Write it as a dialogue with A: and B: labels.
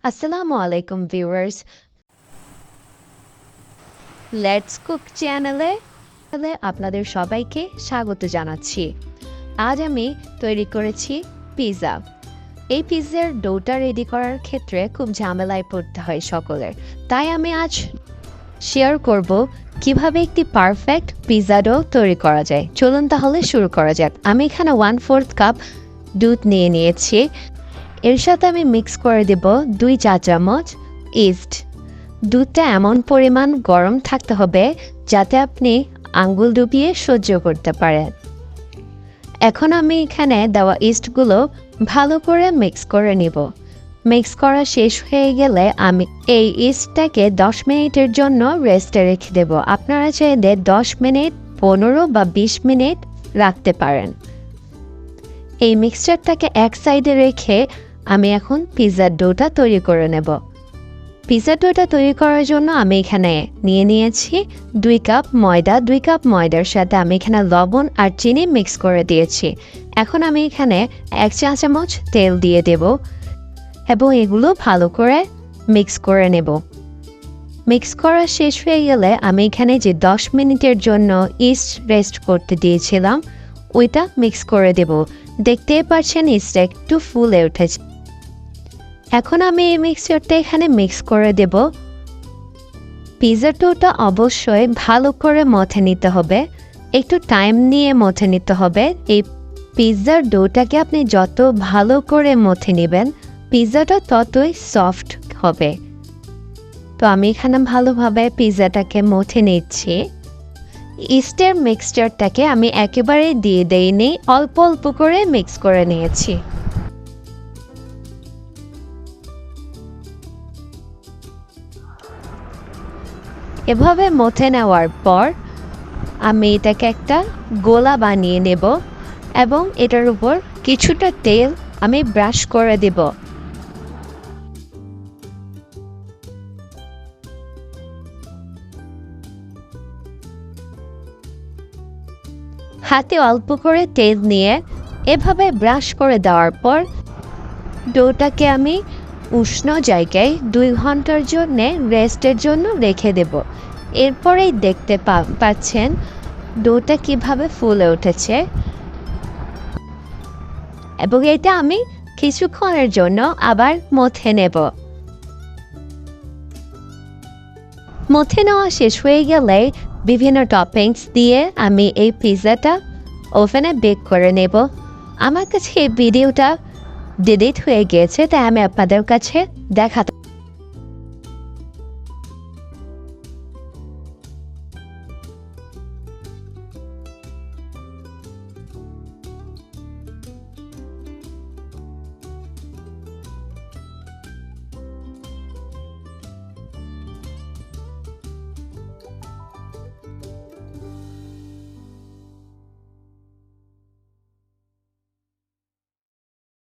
A: আসসালামু আলাইকুম viewers, let's cook চ্যানেলে আপনাদের সবাইকে স্বাগত জানাচ্ছি। আজ আমি তৈরি করেছি পিৎজা। এই পিৎজার ডোটা রেডি করার ক্ষেত্রে খুব ঝামেলায় পড়তে হয় সকলের, তাই আমি আজ শেয়ার করব কিভাবে একটি পারফেক্ট পিৎজা ডো তৈরি করা যায়। চলুন তাহলে শুরু করা যাক। আমি এখানে 1/4 কাপ দুধ নিয়েছি। এর সাথে আমি মিক্স করে দেব 2 চা চামচ ইস্ট। দুধটা এমন পরিমাণ গরম থাকতে হবে যাতে আপনি আঙ্গুল ডুবিয়ে সহ্য করতে পারেন। এখন আমি এখানে দেওয়া ইস্টগুলো ভালো করে মিক্স করে নিব। মিক্স করা শেষ হয়ে গেলে আমি এই ইস্টটাকে 10 মিনিটের জন্য রেস্টে রেখে দেব। আপনারা চাইলে 10 মিনিট, 15 বা 20 মিনিট রাখতে পারেন। এই মিক্সচারটাকে এক সাইডে রেখে আমি এখন পিৎজার ডোটা তৈরি করে নেব। পিৎজা ডোটা তৈরি করার জন্য আমি এখানে নিয়েছি 2 কাপ ময়দা। 2 কাপ ময়দার সাথে আমি এখানে লবণ আর চিনি মিক্স করে দিয়েছি। এখন আমি এখানে 1 চা চামচ তেল দিয়ে দেব এবং এগুলো ভালো করে মিক্স করে নেব। মিক্স করা শেষ হয়ে গেলে আমি এখানে যে 10 মিনিটের জন্য ইস্ট রেস্ট করতে দিয়েছিলাম ওইটা মিক্স করে দেব। দেখতেই পাচ্ছেন ইস্টটা একটু ফুলে উঠেছে। এখন আমি এই মিক্সচারটা এখানে মিক্স করে দেব। পিৎজা ডোটা অবশ্যই ভালো করে মথে নিতে হবে, একটু টাইম নিয়ে মথে নিতে হবে। এই পিৎজার ডোটাকে আপনি যত ভালো করে মথে নেবেন পিৎজাটা ততই সফট হবে। তো আমি এখানে ভালোভাবে পিৎজাটাকে মথে নিচ্ছি। ইস্টের মিক্সচারটাকে আমি একেবারে দিয়ে দেইনি, অল্প অল্প করে মিক্স করে নিয়েছি। এভাবে মথে নেওয়ার পর আমি এটাকে একটা গোলা বানিয়ে নেব এবং এটার উপর কিছুটা তেল আমি ব্রাশ করে দেব। হাতে অল্প করে তেল নিয়ে এভাবে ব্রাশ করে দেওয়ার পর ডোটাকে আমি উষ্ণ জায়গায় 2 ঘন্টার জন্যে রেস্টের জন্য রেখে দেব। এরপরেই দেখতে পাচ্ছেন ডোটা কিভাবে ফুলে উঠেছে এবং এটা আমি কিছুক্ষণের জন্য আবার মথে নেব। মথে নেওয়া শেষ হয়ে গেলে বিভিন্ন টপিংস দিয়ে আমি এই পিৎজাটা ওভেনে বেক করে নেব। আমার কাছে এই ভিডিওটা ডিলিট হয়ে গিয়েছে, তাই আমি আপনাদের কাছে দেখাতে